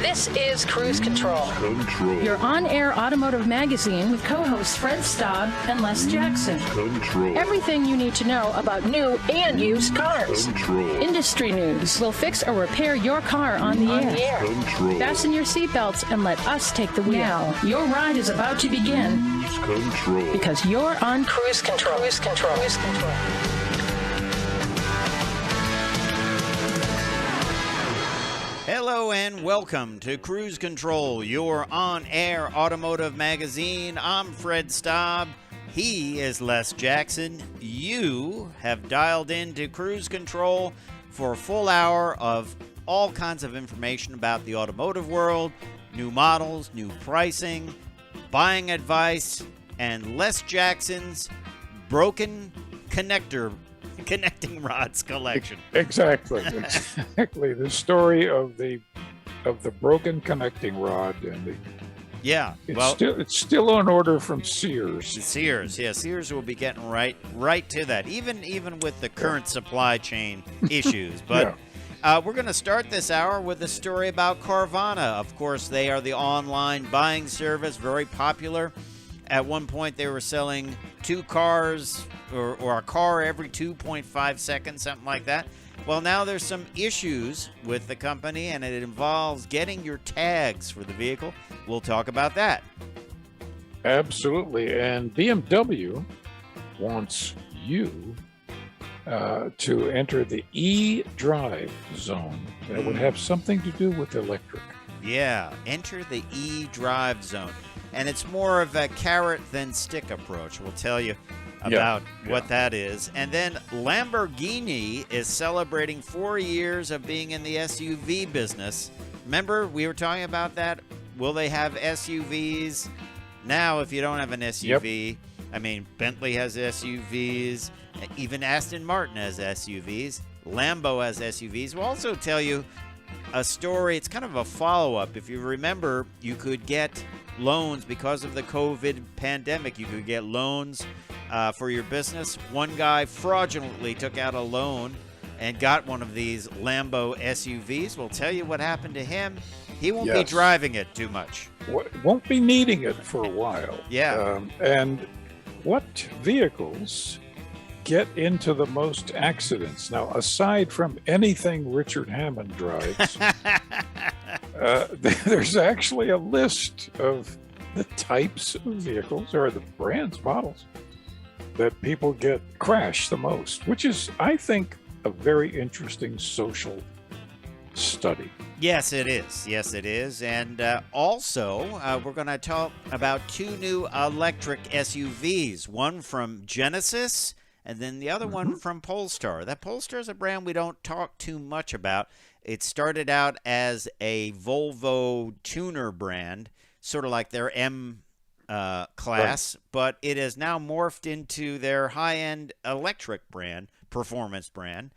This is Cruise Control. Your on-air automotive magazine with co-hosts Fred Staub and Les Jackson. Everything you need to know about new and used cars. Industry news. We'll fix or repair your car on the air. Fasten your seatbelts and let us take the wheel. Now, your ride is about to begin. Because you're on Cruise Control. Cruise Control. Cruise Control. Hello and welcome to Cruise Control, your on-air automotive magazine. I'm Fred Staub. He is Les Jackson. You have dialed into Cruise Control for a full hour of all kinds of information about the automotive world, new models, new pricing, buying advice, and Les Jackson's broken connecting rods collection. Exactly. The story of the broken connecting rod and it's still on order from Sears. Sears will be getting right to that, even with the current supply chain issues. But we're going to start this hour with a story about Carvana. Of course, they are the online buying service, very popular. At one point, they were selling 2 cars or a car every 2.5 seconds, something like that. Well, now there's some issues with the company, and it involves getting your tags for the vehicle. We'll talk about that. Absolutely. And BMW wants you to enter the e-drive zone. That would have something to do with electric. Yeah, enter the e-drive zone. And it's more of a carrot than stick approach. We'll tell you about what that is. And then Lamborghini is celebrating 4 years of being in the SUV business. Remember, we were talking about that? Will they have SUVs? Now, if you don't have an SUV, I mean, Bentley has SUVs. Even Aston Martin has SUVs. Lambo has SUVs. We'll also tell you a story. It's kind of a follow-up. If you remember, you could get loans because of the COVID pandemic. You could get loans for your business. One guy fraudulently took out a loan and got one of these Lambo SUVs. We'll tell you what happened to him. He won't be driving it too much. Won't be needing it for a while. And what vehicles get into the most accidents? Now, aside from anything Richard Hammond drives, there's actually a list of the types of vehicles or the brands, models that people get crashed the most, which is, I think, a very interesting social study. Yes, it is. And also, we're going to talk about 2 new electric SUVs, one from Genesis and then the other one from Polestar. That Polestar is a brand we don't talk too much about. It started out as a Volvo tuner brand, sort of like their M class, but it has now morphed into their high-end electric brand, performance brand.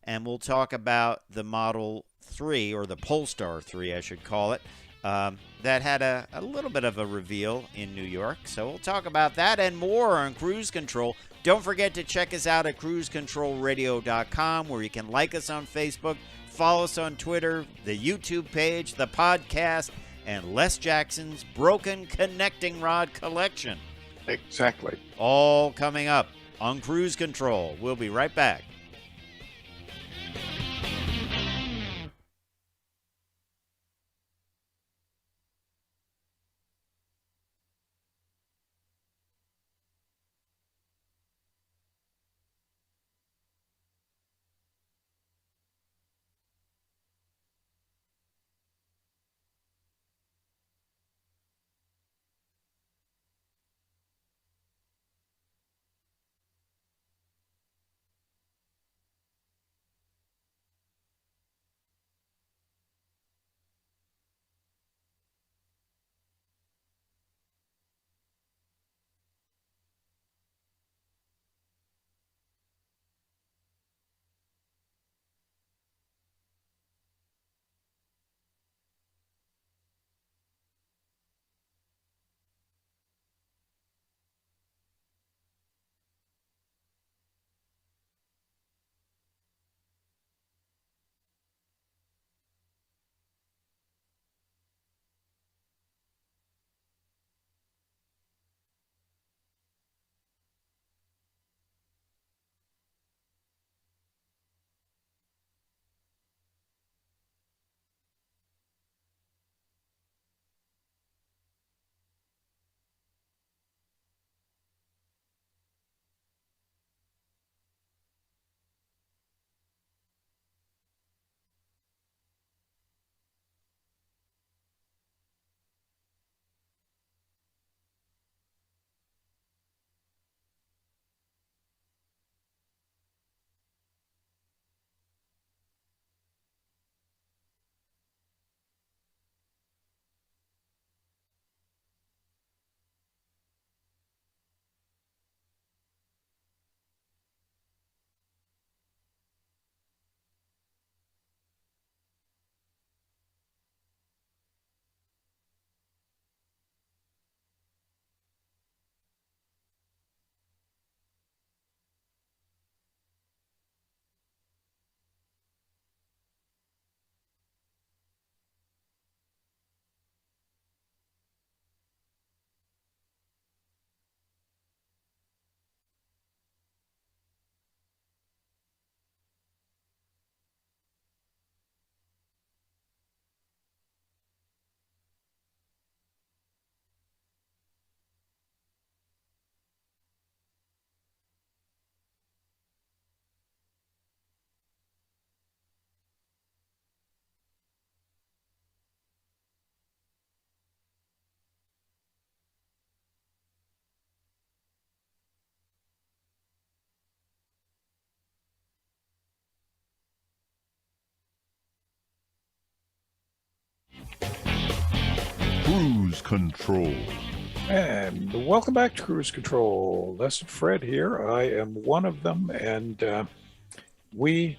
And we'll talk about the Model 3, or the Polestar 3, I should call it, that had a little bit of a reveal in New York. So we'll talk about that and more on Cruise Control. Don't forget to check us out at cruisecontrolradio.com, where you can like us on Facebook, follow us on Twitter, the YouTube page, the podcast, and Les Jackson's Broken Connecting Rod Collection. Exactly. All coming up on Cruise Control. We'll be right back. Cruise Control. And welcome back to Cruise Control. Les and Fred here. I am one of them, and we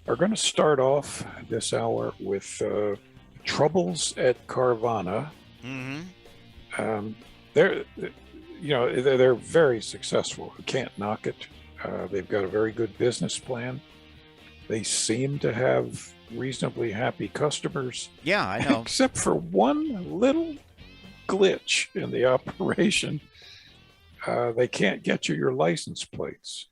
are going to start off this hour with troubles at Carvana. Mm-hmm. They're very successful. You can't knock it. They've got a very good business plan. They seem to have reasonably happy customers. Yeah, I know. Except for one little glitch in the operation. They can't get you your license plates.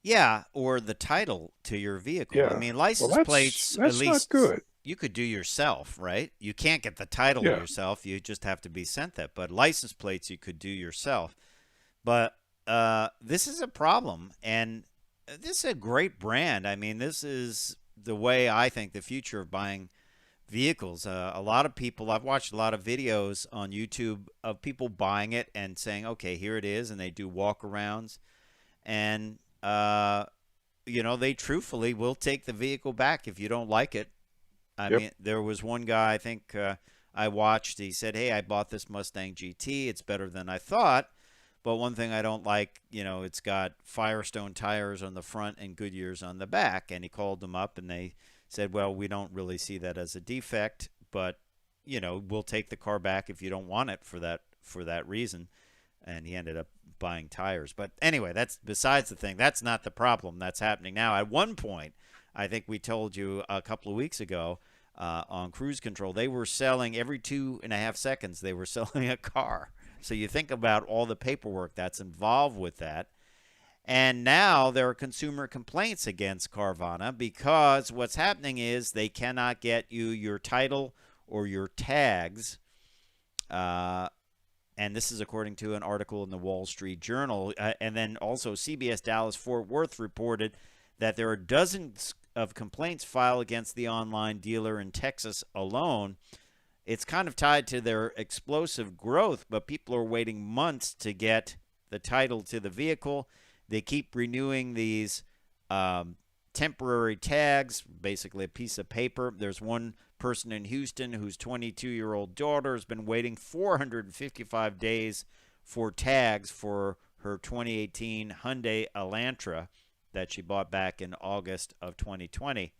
Yeah, or the title to your vehicle. Yeah. I mean, license plates, that's at least not good. you could do yourself, right? You can't get the title yourself. You just have to be sent that. But license plates you could do yourself. But this is a problem, and this is a great brand. I mean, this is the way I think the future of buying vehicles. A lot of people, I've watched a lot of videos on YouTube of people buying it and saying, okay, here it is, and they do walk-arounds. And, they truthfully will take the vehicle back if you don't like it. I mean, there was one guy, I think I watched, he said, hey, I bought this Mustang GT. It's better than I thought. But one thing I don't like, it's got Firestone tires on the front and Goodyears on the back. And he called them up and they said, well, we don't really see that as a defect, but, we'll take the car back if you don't want it for that reason. And he ended up buying tires. But anyway, that's besides the thing. That's not the problem that's happening now. At one point, I think we told you a couple of weeks ago on Cruise Control, they were selling every 2.5 seconds, they were selling a car. So you think about all the paperwork that's involved with that. And now there are consumer complaints against Carvana because what's happening is they cannot get you your title or your tags. And this is according to an article in the Wall Street Journal. And then also CBS Dallas-Fort Worth reported that there are dozens of complaints filed against the online dealer in Texas alone. It's kind of tied to their explosive growth, but people are waiting months to get the title to the vehicle. They keep renewing these temporary tags, basically a piece of paper. There's one person in Houston whose 22-year-old daughter has been waiting 455 days for tags for her 2018 Hyundai Elantra that she bought back in August of 2020.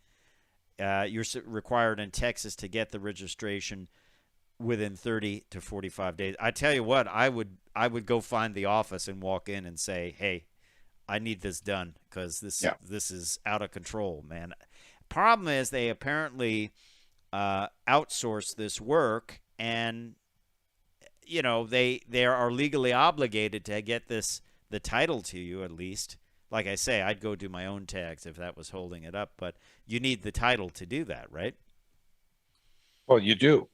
You're required in Texas to get the registration within 30 to 45 days. I tell you what, I would go find the office and walk in and say, hey, I need this done because this is out of control, man. Problem is they apparently outsource this work, and they are legally obligated to get the title to you at least. Like I say, I'd go do my own tags if that was holding it up, but you need the title to do that, right? Well, you do.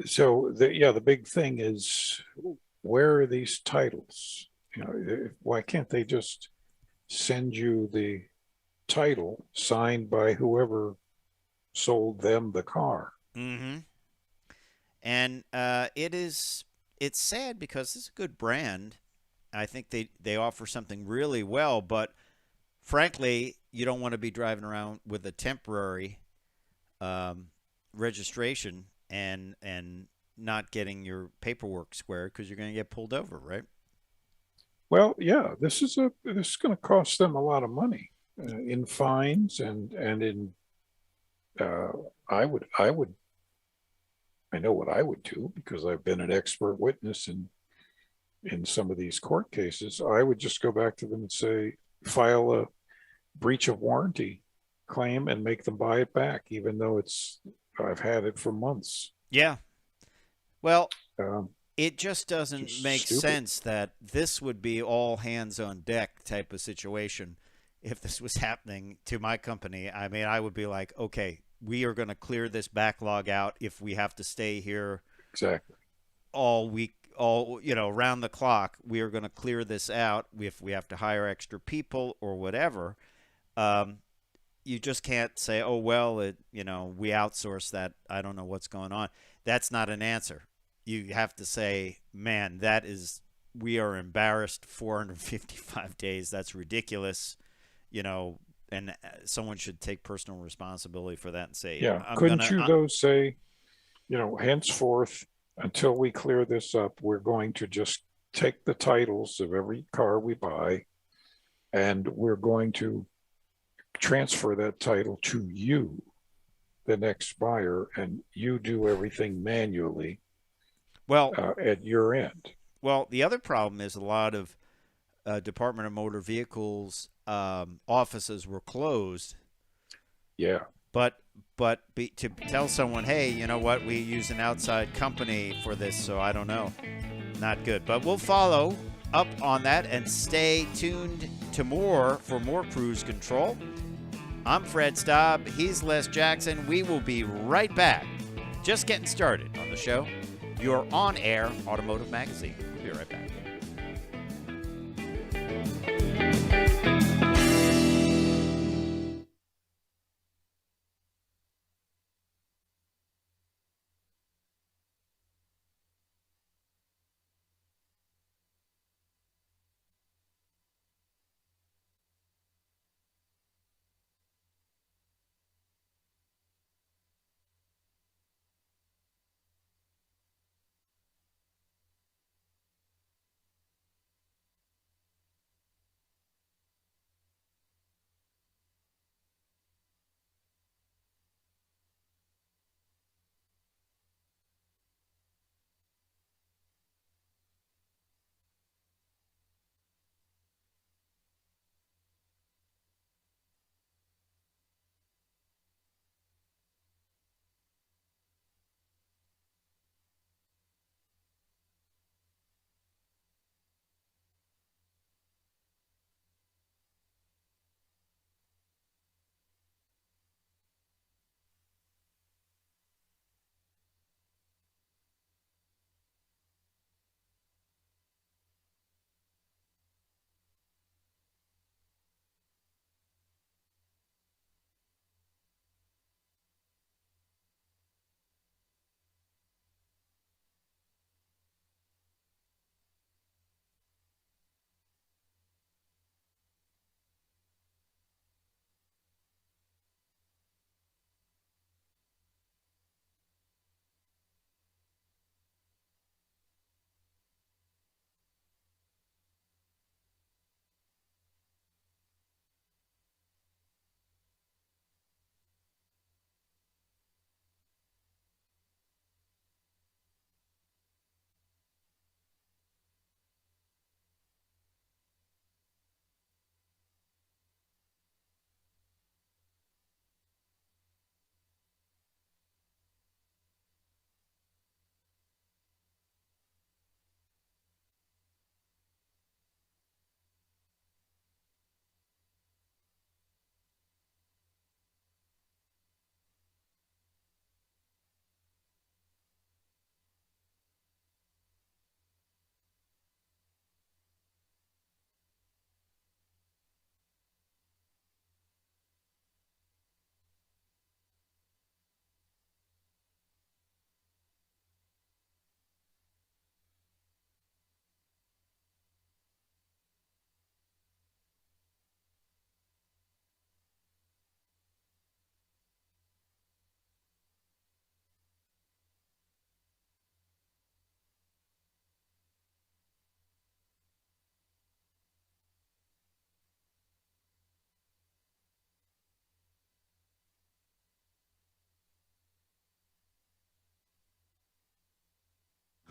So the big thing is, where are these titles? Why can't they just send you the title signed by whoever sold them the car? Mm-hmm. And it's sad because it's a good brand. I think they offer something really well, but frankly, you don't want to be driving around with a temporary registration and not getting your paperwork squared because you're going to get pulled over, right? Well, yeah, this is going to cost them a lot of money in fines and in. I know what I would do because I've been an expert witness in some of these court cases. I would just go back to them and say, file a breach of warranty claim and make them buy it back, even though I've had it for months. Yeah. Well, it just doesn't make stupid sense that this would be all hands on deck type of situation if this was happening to my company. I mean, I would be like, okay, we are going to clear this backlog out if we have to stay here exactly all week, around the clock. We are going to clear this out if we have to hire extra people or whatever. You just can't say, oh, well, we outsource that. I don't know what's going on. That's not an answer. You have to say, man, we are embarrassed. 455 days. That's ridiculous. And someone should take personal responsibility for that and say, couldn't you though say, henceforth, until we clear this up, we're going to just take the titles of every car we buy, and we're going to transfer that title to you, the next buyer, and you do everything manually at your end. Well, the other problem is a lot of Department of Motor Vehicles offices were closed. Yeah. But to tell someone, hey, you know what, we use an outside company for this, so I don't know. Not good. But we'll follow up on that and stay tuned to more Cruise Control. I'm Fred Staub. He's Les Jackson. We will be right back. Just getting started on the show. Your on-air automotive magazine. We'll be right back.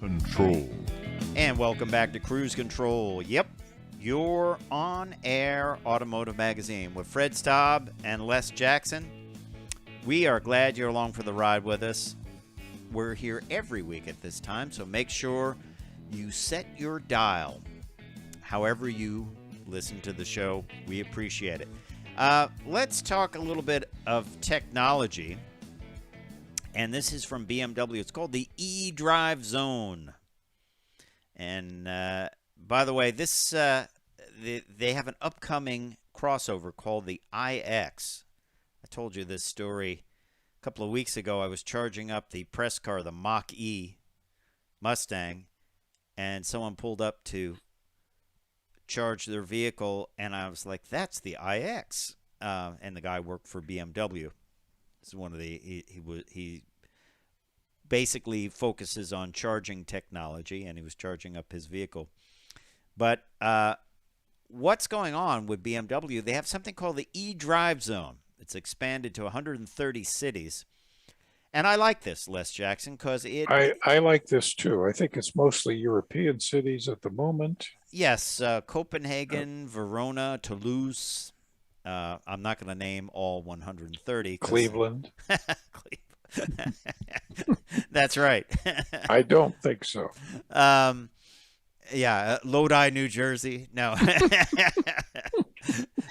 Control. And welcome back to Cruise Control. Yep, your on-air automotive magazine with Fred Staub and Les Jackson. We are glad you're along for the ride with us. We're here every week at this time, so make sure you set your dial. However you listen to the show, we appreciate it. Let's talk a little bit of technology. And this is from BMW. It's called the eDrive Zone. And by the way, this they have an upcoming crossover called the iX. I told you this story a couple of weeks ago. I was charging up the press car, the Mach-E Mustang, and someone pulled up to charge their vehicle, and I was like, "That's the iX." And the guy worked for BMW. This is one of the he basically focuses on charging technology, and he was charging up his vehicle. But what's going on with BMW? They have something called the eDrive Zone. It's expanded to 130 cities. And I like this, Les Jackson, because I like this too. I think it's mostly European cities at the moment. Yes, Copenhagen, Verona, Toulouse. I'm not going to name all 130. Cleveland. Cleveland. That's right. I don't think so. Yeah, Lodi, New Jersey. No.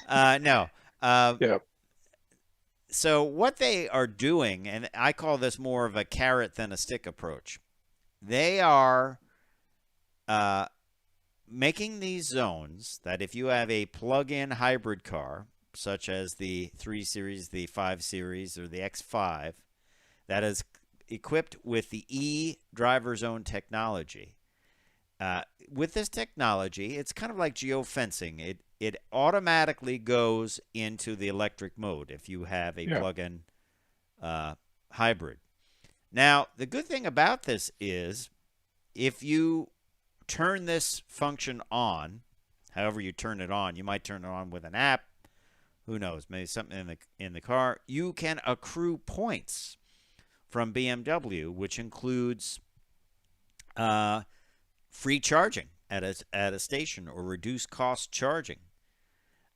No. Yeah. So what they are doing, and I call this more of a carrot than a stick approach, they are making these zones that if you have a plug-in hybrid car, such as the 3 Series, the 5 Series, or the X5, that is equipped with the eDriver Zone technology. With this technology, it's kind of like geofencing. It automatically goes into the electric mode if you have a plug-in hybrid. Now, the good thing about this is if you turn this function on, however you turn it on, you might turn it on with an app. Who knows? Maybe something in the car. You can accrue points from BMW, which includes free charging at a station or reduced cost charging.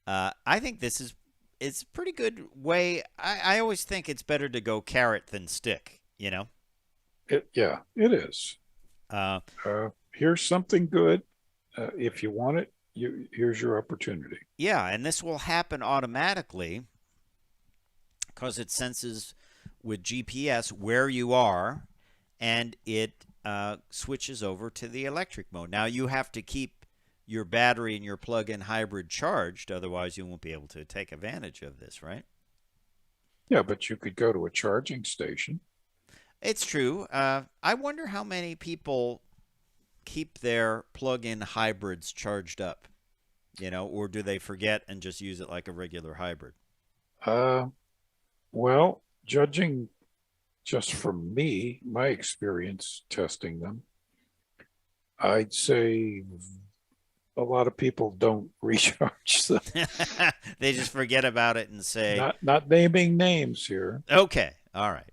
I think it's a pretty good way. I always think it's better to go carrot than stick, you know? It is. Here's something good. If you want it, here's your opportunity. Yeah, and this will happen automatically because it senses with GPS where you are, and it switches over to the electric mode. Now, you have to keep your battery and your plug-in hybrid charged, otherwise you won't be able to take advantage of this, right? Yeah, but you could go to a charging station. It's true. I wonder how many people keep their plug-in hybrids charged up, you know, or do they forget and just use it like a regular hybrid? Well, judging just from me, my experience testing them, I'd say a lot of people don't recharge them. They just forget about it and say... Not naming names here. Okay. All right.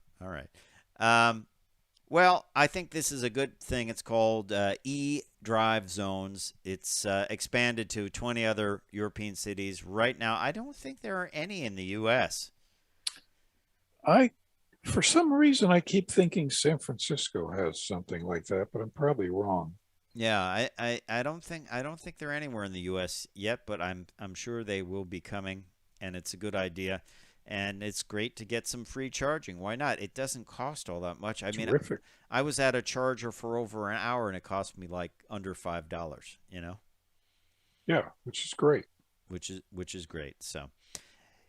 Well, I think this is a good thing. It's called eDrive Zones. It's expanded to 20 other European cities. Right now, I don't think there are any in the U.S. For some reason, I keep thinking San Francisco has something like that, but I'm probably wrong. Yeah, I don't think they're anywhere in the U.S. yet, but I'm sure they will be coming, and it's a good idea, and it's great to get some free charging. Why not? It doesn't cost all that much. I mean, Terrific. I was at a charger for over an hour, and it cost me like under $5. You know? Yeah, which is great. Which is great. So,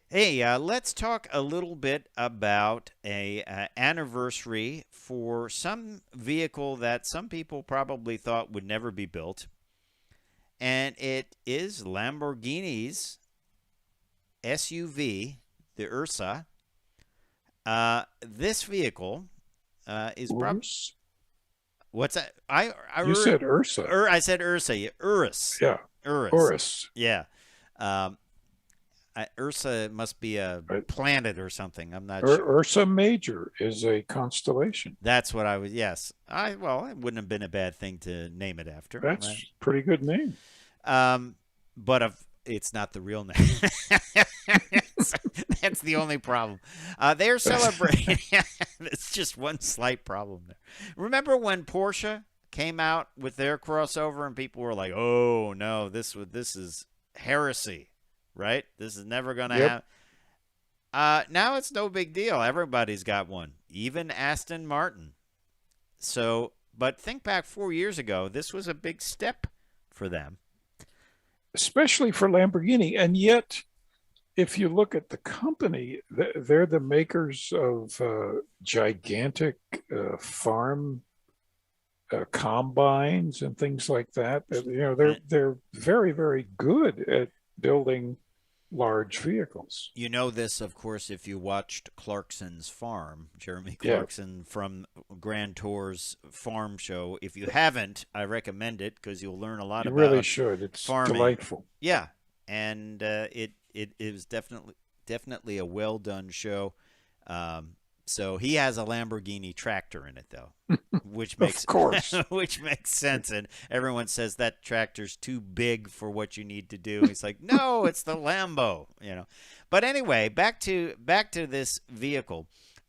hey, let's talk a little bit about a anniversary for some vehicle that some people probably thought would never be built, and it is Lamborghini's SUV, the Ursa. This vehicle is probably... What's that? You said Ursa. I said Ursa. Urus. Yeah. Urus. Yeah. Ursa must be a planet or something. I'm not sure. Ursa Major is a constellation. That's what I was. Yes. Well, it wouldn't have been a bad thing to name it after. That's right? a pretty good name. But it's not the real name. That's the only problem. They're celebrating. It's just one slight problem there. Remember when Porsche came out with their crossover and people were like, "Oh no, this is heresy." Right? This is never going to happen. Now it's no big deal. Everybody's got one, even Aston Martin. So, but think back 4 years ago, this was a big step for them. Especially for Lamborghini. And yet, if you look at the company, they're the makers of gigantic farm combines and things like that. You know, they're very, very good at building large vehicles. You know this, of course, if you watched Clarkson's Farm, Jeremy Yeah. Clarkson from Grand Tour's farm show. If you haven't, I recommend it because you'll learn a lot You really about should. It's farming. delightful. Yeah, and it was definitely a well done show. So he has a Lamborghini tractor in it though, which makes Of course. which makes sense. And everyone says that tractor's too big for what you need to do. He's like, no, it's the Lambo, you know. But anyway, back to this vehicle.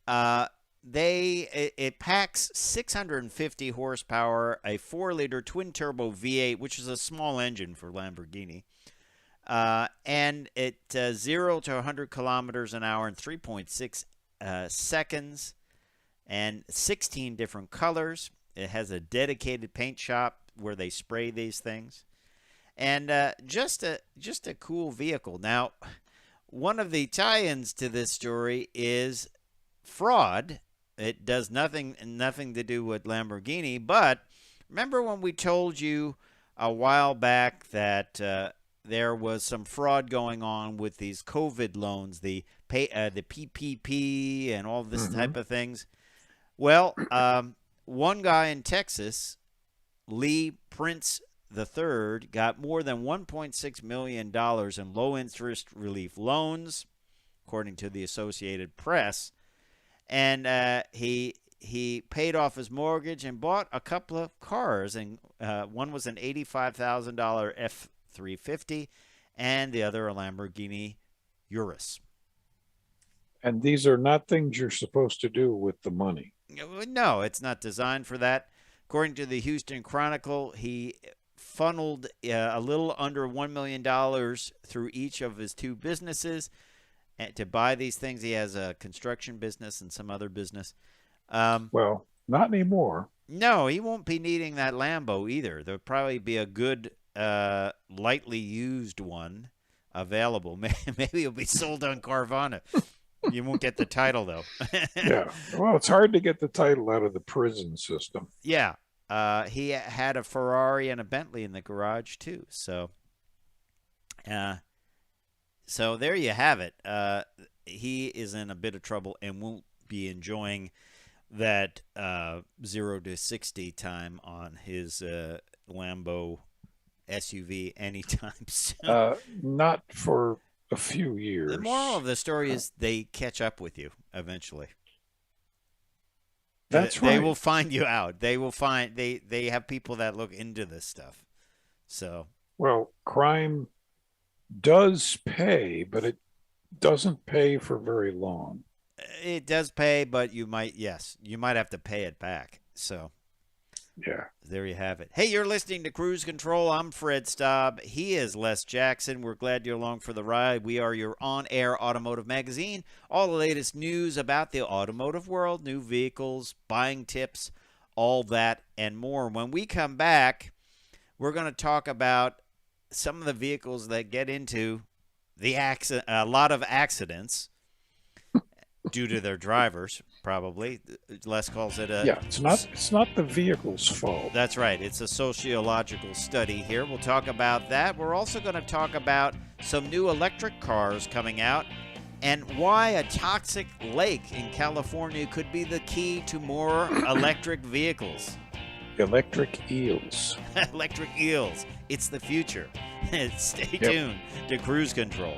It packs 650 horsepower, a 4-liter twin turbo V8, which is a small engine for Lamborghini. And it 0 to 100 kilometers an hour in 3.6 seconds, and 16 different colors. It has a dedicated paint shop where they spray these things, and just a cool vehicle. Now, one of the tie-ins to this story is fraud. It does nothing to do with Lamborghini, but remember when we told you a while back that there was some fraud going on with these COVID loans, the PPP and all this type of things? Well, one guy in Texas, Lee Prince III, got more than $1.6 million in low-interest relief loans, according to the Associated Press. And he paid off his mortgage and bought a couple of cars. And one was an $85,000 F-350, and the other a Lamborghini Urus. And these are not things you're supposed to do with the money. No, it's not designed for that. According to the Houston Chronicle, he funneled a little under $1 million through each of his two businesses to buy these things. He has a construction business and some other business. Well, not anymore. No, he won't be needing that Lambo either. There'll probably be a good lightly used one available. Maybe it'll be sold on Carvana. You won't get the title, though. Yeah. Well, it's hard to get the title out of the prison system. Yeah. He had a Ferrari and a Bentley in the garage, too. So there you have it. He is in a bit of trouble and won't be enjoying that 0 to 60 time on his Lambo SUV anytime soon. Not for a few years. The moral of the story is they catch up with you eventually. That's right. They will find you out. They will find they have people that look into this stuff. So, well, crime does pay, but it doesn't pay for very long. It does pay, but you might have to pay it back. So, yeah. There you have it. Hey, you're listening to Cruise Control. I'm Fred Staub. He is Les Jackson. We're glad you're along for the ride. We are your on-air automotive magazine. All the latest news about the automotive world, new vehicles, buying tips, all that and more. When we come back, we're going to talk about some of the vehicles that get into a lot of accidents due to their drivers, probably. Les calls it it's not the vehicle's fault. That's right. It's a sociological study here. We'll talk about that. We're also going to talk about some new electric cars coming out and why a toxic lake in California could be the key to more electric vehicles. Electric eels. Electric eels. It's the future. Stay tuned to Cruise Control.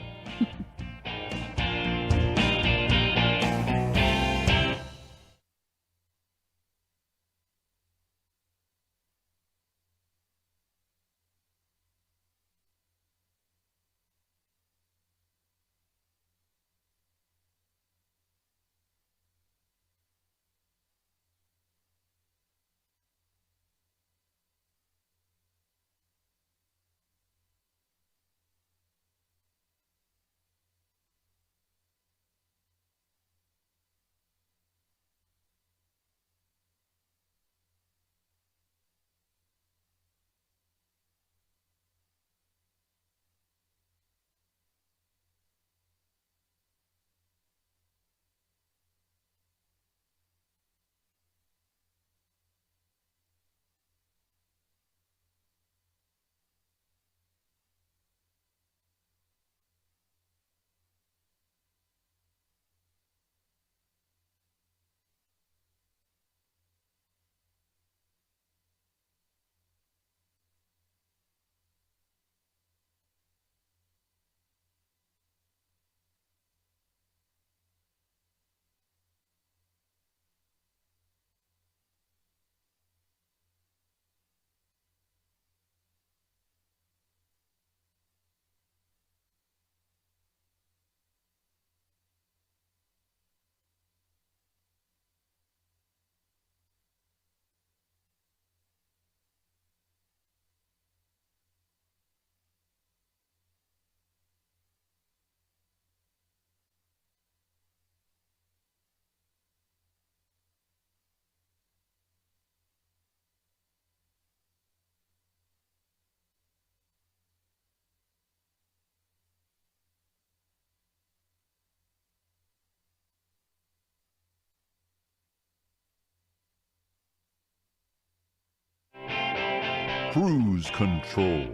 Cruise Control.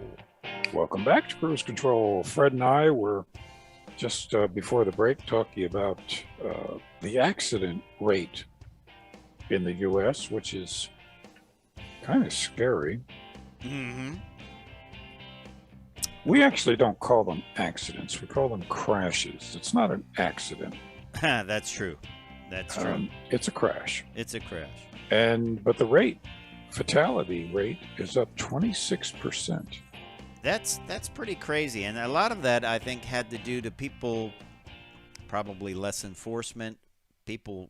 Welcome back to Cruise Control. Fred and I were just before the break talking about the accident rate in the U.S., which is kind of scary. Mm-hmm. We actually don't call them accidents. We call them crashes. It's not an accident. That's true. That's true. It's a crash. It's a crash. But the fatality rate is up 26%. That's pretty crazy. And a lot of that, I think, had to do to people, probably less enforcement, people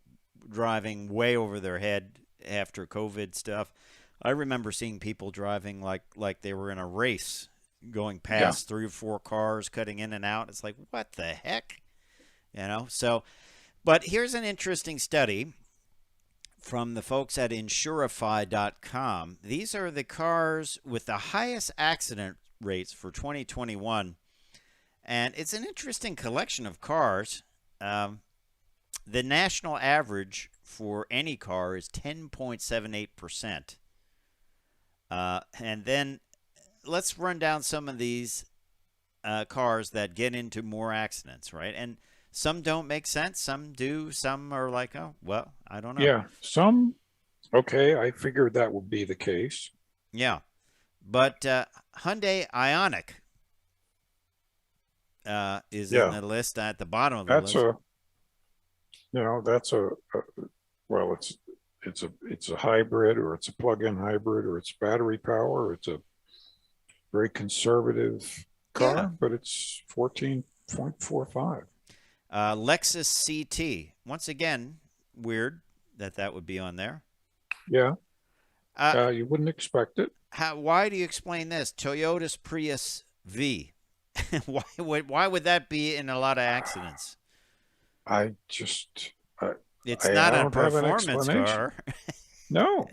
driving way over their head after COVID stuff. I remember seeing people driving like they were in a race, going past 3 or 4 cars, cutting in and out. It's like, what the heck? So, but here's an interesting study from the folks at Insurify.com. These are the cars with the highest accident rates for 2021. And it's an interesting collection of cars. The national average for any car is 10.78%. And then let's run down some of these cars that get into more accidents, right? And some don't make sense. Some do. Some are like, oh, well, I don't know. Yeah, some, okay, I figured that would be the case. Yeah. But Hyundai Ioniq is in the list at the bottom of the list. Well, it's a hybrid, or it's a plug-in hybrid, or it's battery power. It's a very conservative car, but it's 14.45. Lexus CT. Once again, weird that would be on there. Yeah. You wouldn't expect it. Why do you explain this? Toyota's Prius V. Why would that be in a lot of accidents? It's not a performance car. No.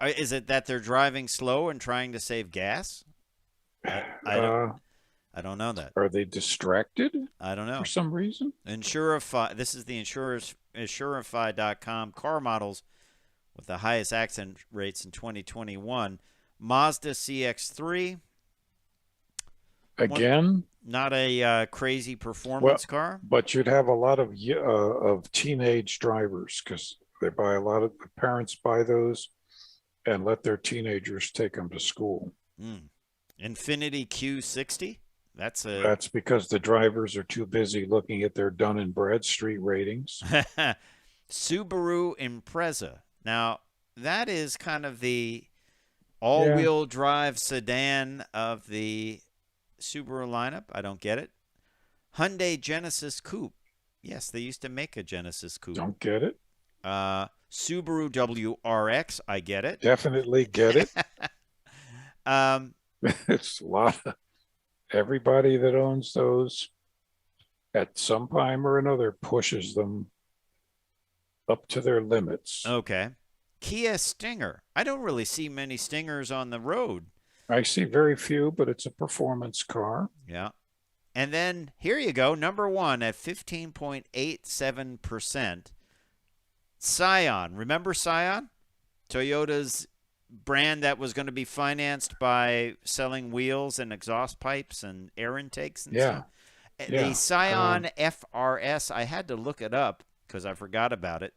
Is it that they're driving slow and trying to save gas? I don't know that. Are they distracted? I don't know. For some reason? Insurify. This is the Insurify.com car models with the highest accident rates in 2021. Mazda Cx-3. Again? Not a crazy performance car. But you'd have a lot of teenage drivers, because the parents buy those and let their teenagers take them to school. Infiniti Q60. That's because the drivers are too busy looking at their Dun and Bradstreet ratings. Subaru Impreza. Now, that is kind of the all-wheel drive sedan of the Subaru lineup. I don't get it. Hyundai Genesis Coupe. Yes, they used to make a Genesis Coupe. Don't get it. Subaru WRX. I get it. Definitely get it. It's a lot of everybody that owns those at some time or another pushes them up to their limits. Okay. Kia Stinger. I don't really see many Stingers on the road. I see very few, but it's a performance car. Yeah. And then here you go, number 1 at 15.87%. Scion. Remember Scion? Toyota's brand that was going to be financed by selling wheels and exhaust pipes and air intakes and stuff. The Scion FRS, I had to look it up because I forgot about it.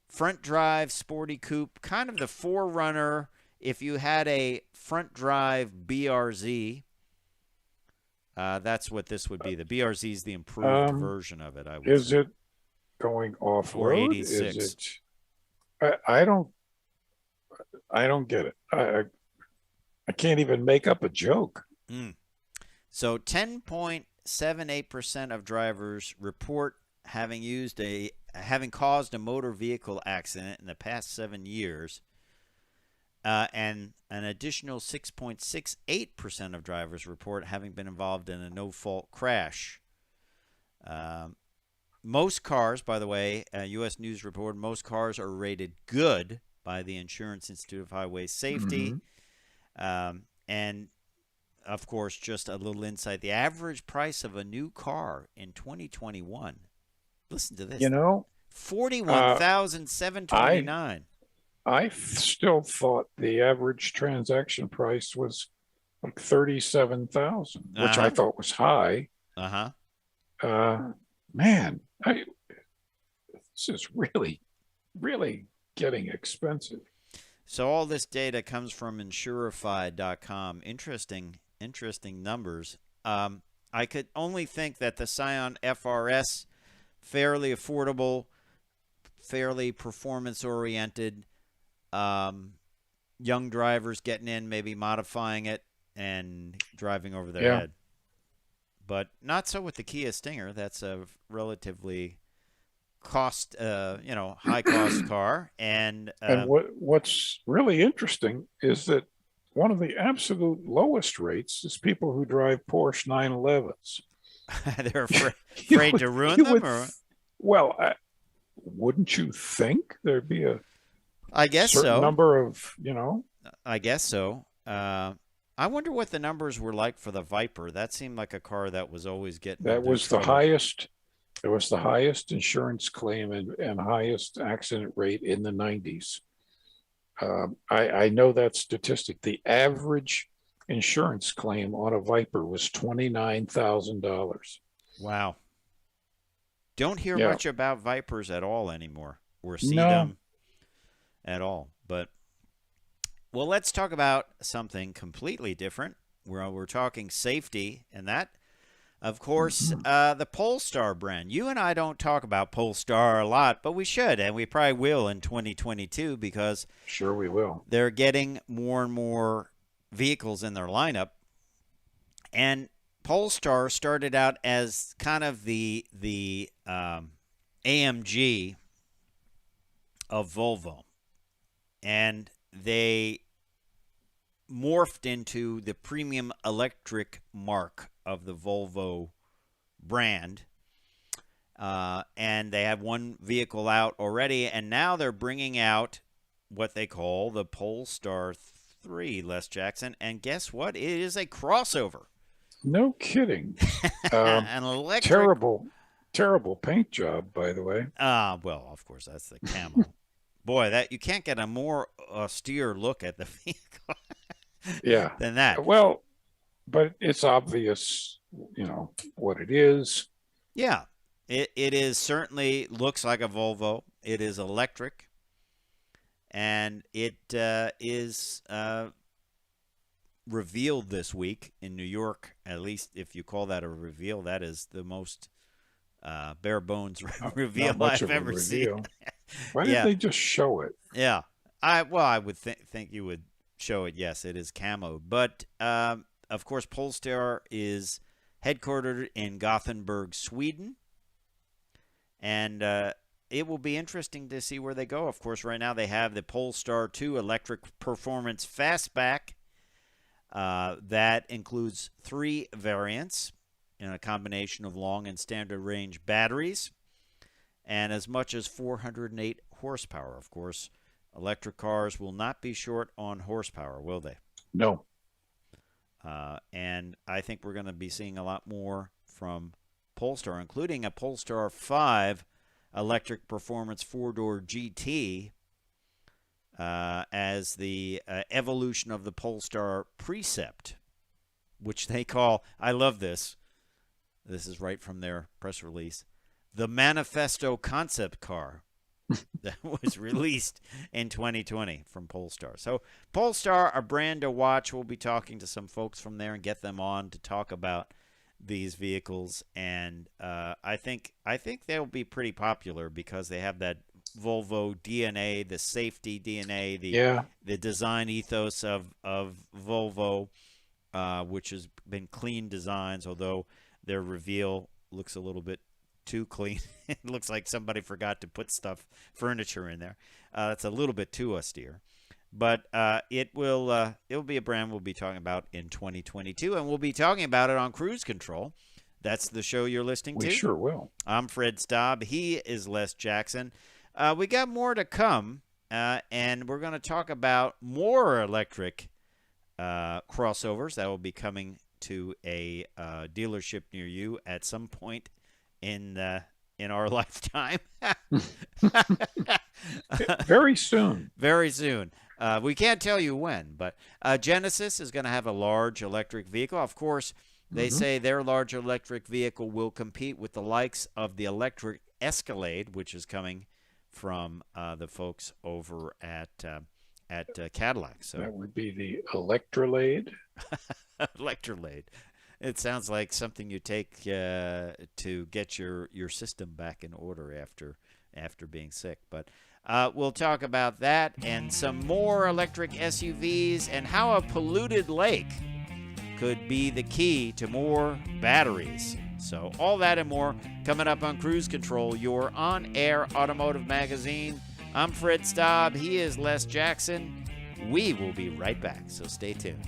Front drive sporty coupe, kind of the forerunner if you had a front drive BRZ. That's what this would be. The BRZ is the improved version of it. Is it going off-road? 86. Is it? I don't get it. I can't even make up a joke. So 10.78% of drivers report having caused a motor vehicle accident in the past 7 years. And an additional 6.68% of drivers report having been involved in a no-fault crash. Most cars, by the way, U.S. News report, most cars are rated good by the Insurance Institute of Highway Safety. And, of course, just a little insight. The average price of a new car in 2021, listen to this. You know, $41,729. still thought the average transaction price was like 37,000, which I Uh-huh. thought was high. Uh-huh. Uh, man, this is really, really getting expensive. So all this data comes from insurify.com. Interesting numbers. I could only think that the Scion FRS, fairly affordable, fairly performance oriented, young drivers getting in, maybe modifying it and driving over their Yeah. head. But not so with the Kia Stinger. That's a relatively high cost car. And And what's really interesting is that one of the absolute lowest rates is people who drive Porsche 911s. they're You afraid would, to ruin you them, would, or well, wouldn't you think there'd be a I guess certain so. number of, I guess so. I wonder what the numbers were like for the Viper. That seemed like a car that was always getting that into was the trouble. highest. It was the highest insurance claim and highest accident rate in the 90s. I know that statistic. The average insurance claim on a Viper was $29,000. Wow. Don't hear Yeah. much about Vipers at all anymore, or see No. them at all. But well, let's talk about something completely different. We're talking safety, and that, of course, the Polestar brand. You and I don't talk about Polestar a lot, but we should, and we probably will in 2022 because Sure we will. they're getting more and more vehicles in their lineup. And Polestar started out as kind of the AMG of Volvo, and they morphed into the premium electric mark of the Volvo brand. And they have one vehicle out already, and now they're bringing out what they call the Polestar 3, Les Jackson. And guess what? It is a crossover. No kidding. An electric. Terrible paint job, by the way. Well, of course, that's the camo. Boy, that you can't get a more austere look at the vehicle Yeah. than that. Well, but it's obvious, what it is. Yeah, it is certainly looks like a Volvo. It is electric, and it is revealed this week in New York. At least if you call that a reveal, that is the most bare bones reveal I've ever seen. Why didn't they just show it? Yeah, I would think you would show it. Yes, it is camo, but of course, Polestar is headquartered in Gothenburg, Sweden, and it will be interesting to see where they go. Of course, right now they have the Polestar 2 Electric Performance Fastback. That includes 3 variants in a combination of long and standard range batteries, and as much as 408 horsepower. Of course, electric cars will not be short on horsepower, will they? No. And I think we're going to be seeing a lot more from Polestar, including a Polestar 5 electric performance 4-door GT as the evolution of the Polestar Precept, which they call, I love this. This is right from their press release, the Manifesto concept car that was released in 2020 from Polestar. So Polestar, a brand to watch. We'll be talking to some folks from there and get them on to talk about these vehicles. And I think they'll be pretty popular because they have that Volvo DNA, the safety DNA, the design ethos of Volvo, which has been clean designs, although their reveal looks a little bit too clean. It looks like somebody forgot to put furniture in there. That's a little bit too austere. But it'll be a brand we'll be talking about in 2022, and we'll be talking about it on Cruise Control. That's the show you're listening to. We sure will. I'm Fred Staub. He is Les Jackson. We got more to come, and we're going to talk about more electric crossovers that will be coming to a dealership near you at some point in in our lifetime. Very soon. Very soon. We can't tell you when, but Genesis is going to have a large electric vehicle. Of course, they say their large electric vehicle will compete with the likes of the electric Escalade, which is coming from the folks over at Cadillac. So That would be the Electrolade. Electrolade. It sounds like something you take to get your system back in order after being sick. But we'll talk about that and some more electric SUVs and how a polluted lake could be the key to more batteries. So all that and more coming up on Cruise Control, your on-air automotive magazine. I'm Fred Staub. He is Les Jackson. We will be right back, so stay tuned.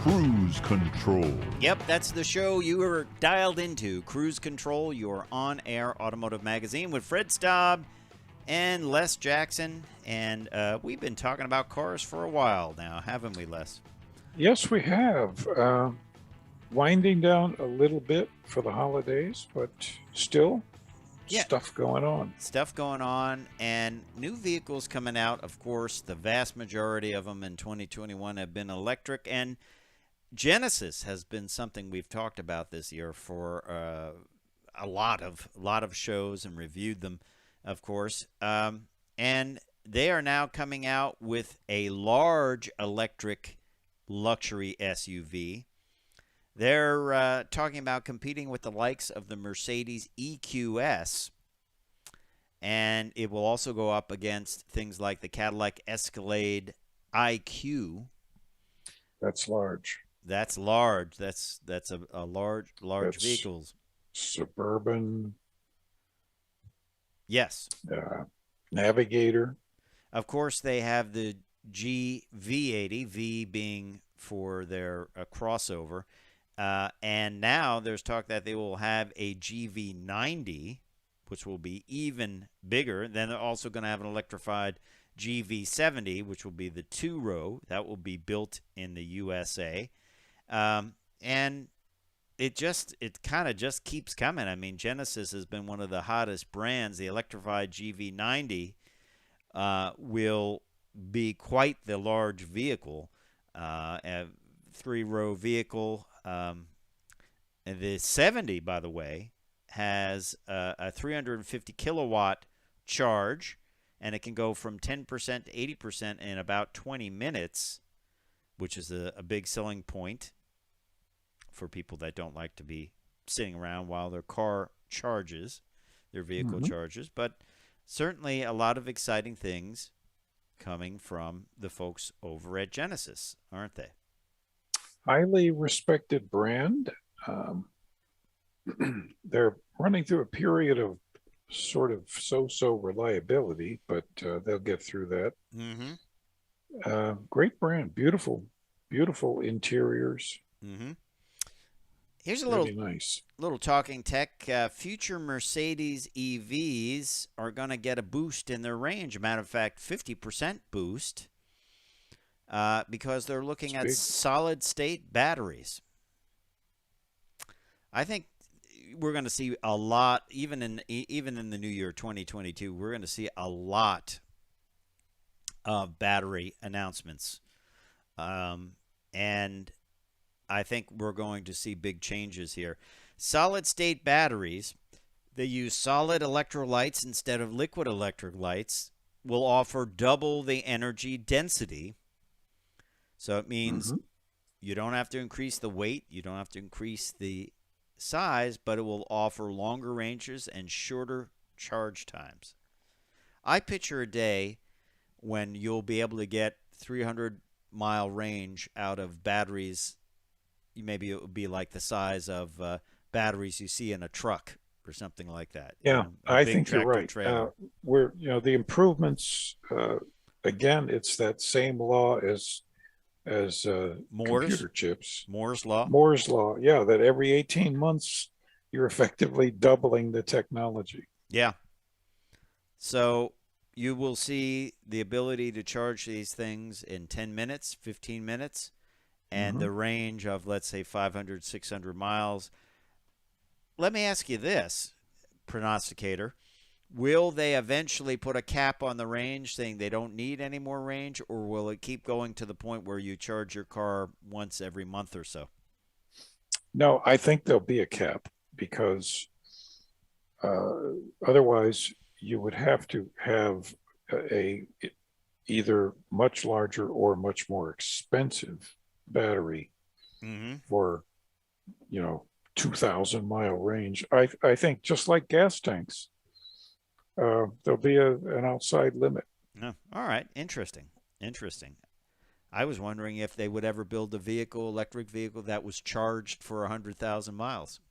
Cruise Control. Yep, that's the show you were dialed into. Cruise Control, your on-air automotive magazine with Fred Staub and Les Jackson. And we've been talking about cars for a while now, haven't we, Les? Yes, we have. Winding down a little bit for the holidays, but still stuff going on. Stuff going on, and new vehicles coming out. Of course, the vast majority of them in 2021 have been electric, and Genesis has been something we've talked about this year for a lot of shows and reviewed them, of course. And they are now coming out with a large electric luxury SUV. They're talking about competing with the likes of the Mercedes EQS, and it will also go up against things like the Cadillac Escalade IQ. That's large. That's large. That's a large That's vehicles. Suburban. Yes. Navigator. Of course, they have the GV80, V being for their crossover. And now there's talk that they will have a GV90, which will be even bigger. Then they're also going to have an electrified GV70, which will be the two-row. That will be built in the USA. And it kind of just keeps coming. I mean, Genesis has been one of the hottest brands. The electrified GV90 will be quite the large vehicle, a three-row vehicle. And the 70, by the way, has a 350 kilowatt charge, and it can go from 10% to 80% in about 20 minutes, which is a big selling point for people that don't like to be sitting around while their car charges, their vehicle charges. But certainly a lot of exciting things coming from the folks over at Genesis, aren't they? Highly respected brand. They're running through a period of sort of so-so reliability, but they'll get through that. Great brand. Beautiful interiors. Here's a really nice little talking tech. Future Mercedes EVs are going to get a boost in their range. Matter of fact, 50% boost. Because they're looking at solid-state batteries. I think we're going to see a lot, even in the new year 2022. We're going to see a lot of battery announcements, and I think we're going to see big changes here. Solid-state batteries, they use solid electrolytes instead of liquid electrolytes, will offer double the energy density. So it means you don't have to increase the weight, you don't have to increase the size, but it will offer longer ranges and shorter charge times. I picture a day when you'll be able to get 300-mile range out of batteries. Maybe it would be like the size of batteries you see in a truck or something like that. Yeah, I think you're right. The improvements, again, it's that same law as computer chips. Moore's law. Moore's law, yeah, that every 18 months you're effectively doubling the technology. Yeah. So you will see the ability to charge these things in 10 minutes, 15 minutes, and the range of, let's say, 500, 600 miles. Let me ask you this, prognosticator. Will they eventually put a cap on the range, saying they don't need any more range, or will it keep going to the point where you charge your car once every month or so? No, I think there'll be a cap, because otherwise you would have to have a either much larger or much more expensive battery for 2,000-mile range. I think just like gas tanks, there'll be an outside limit. No. All right. Interesting. I was wondering if they would ever build a electric vehicle that was charged for 100,000 miles,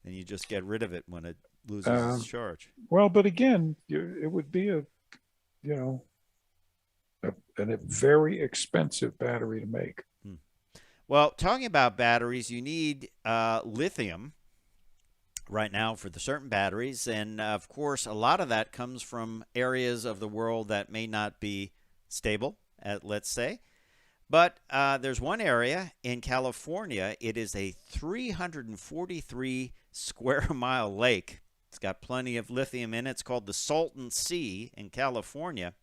and you just get rid of it when it loses its charge. Well, but again, it would be a very expensive battery to make. Well, talking about batteries, you need lithium right now for the certain batteries. And, of course, a lot of that comes from areas of the world that may not be stable, let's say. But there's one area in California. It is a 343 square mile lake. It's got plenty of lithium in it. It's called the Salton Sea in California.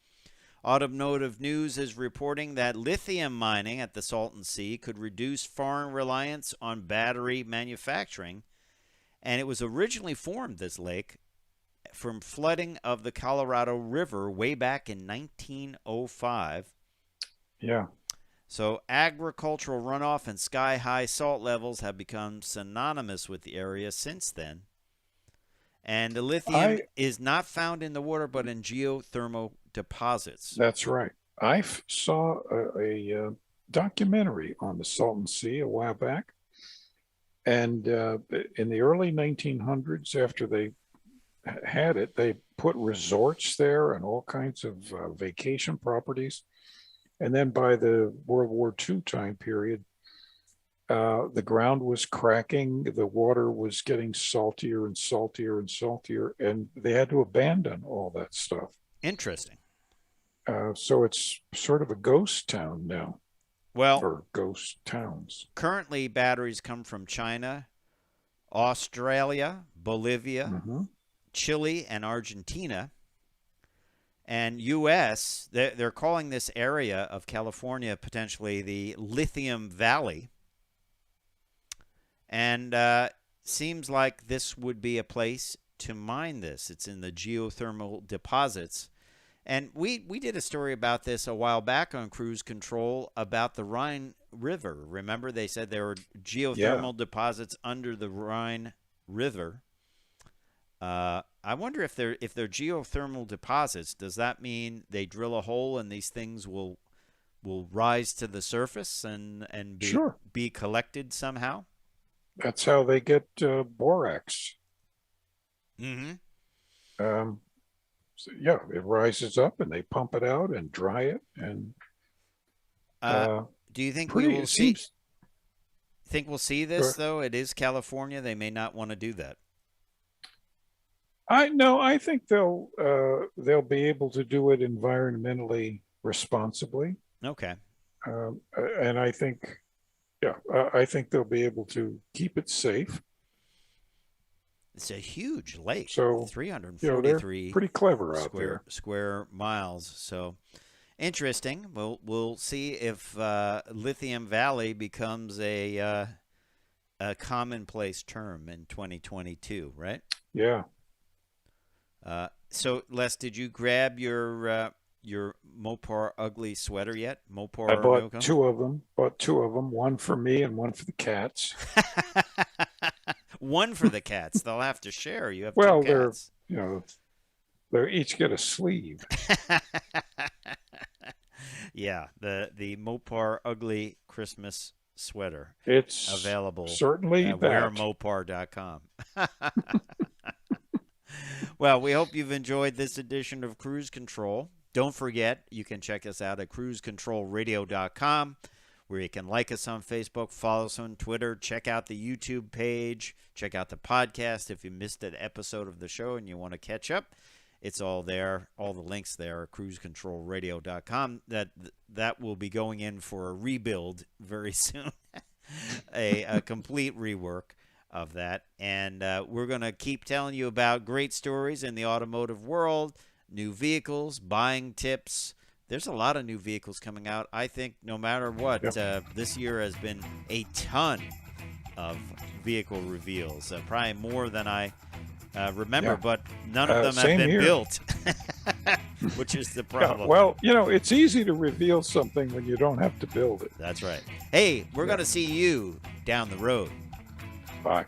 Automotive News is reporting that lithium mining at the Salton Sea could reduce foreign reliance on battery manufacturing. And it was originally formed, this lake, from flooding of the Colorado River way back in 1905. Yeah. So agricultural runoff and sky-high salt levels have become synonymous with the area since then. And the lithium is not found in the water, but in geothermal deposits. That's right. I saw a documentary on the Salton Sea a while back. And in the early 1900s, after they had it, they put resorts there and all kinds of vacation properties. And then by the World War II time period, the ground was cracking, the water was getting saltier and saltier and saltier, and they had to abandon all that stuff. Interesting. So it's sort of a ghost town now. Well, or ghost towns. Currently, batteries come from China, Australia, Bolivia, Chile, and Argentina. And U.S., they're calling this area of California potentially the Lithium Valley. And seems like this would be a place to mine this. It's in the geothermal deposits. And we did a story about this a while back on Cruise Control about the Rhine River. Remember, they said there were geothermal deposits under the Rhine River. I wonder if they're geothermal deposits. Does that mean they drill a hole and these things will rise to the surface and be collected somehow? That's how they get borax. So, yeah, it rises up and they pump it out and dry it. And do you think we will see? Think we'll see this though? It is California. They may not want to do that. I think they'll be able to do it environmentally responsibly. Okay. And I think, I think they'll be able to keep it safe. It's a huge lake. So 343 they're pretty clever out there. Square miles. So interesting. We'll see if Lithium Valley becomes a commonplace term in 2022, right? Yeah. So Les, did you grab your Mopar ugly sweater yet? Mopar. I bought two of them. One for me and one for the cats. One for the cats. They'll have to share. You have two cats. They're each get a sleeve. Yeah, the Mopar ugly Christmas sweater. It's available certainly at wearmopar.com. Well, we hope you've enjoyed this edition of Cruise Control. Don't forget, you can check us out at cruisecontrolradio.com, where you can like us on Facebook, follow us on Twitter, check out the YouTube page, check out the podcast if you missed an episode of the show and you want to catch up. It's all there. All the links there at cruisecontrolradio.com. That will be going in for a rebuild very soon, a complete rework of that. And we're going to keep telling you about great stories in the automotive world, new vehicles, buying tips. There's a lot of new vehicles coming out. I think no matter what, this year has been a ton of vehicle reveals, probably more than I remember, but none of them have been built, which is the problem. Well, it's easy to reveal something when you don't have to build it. That's right. Hey, we're going to see you down the road. Bye.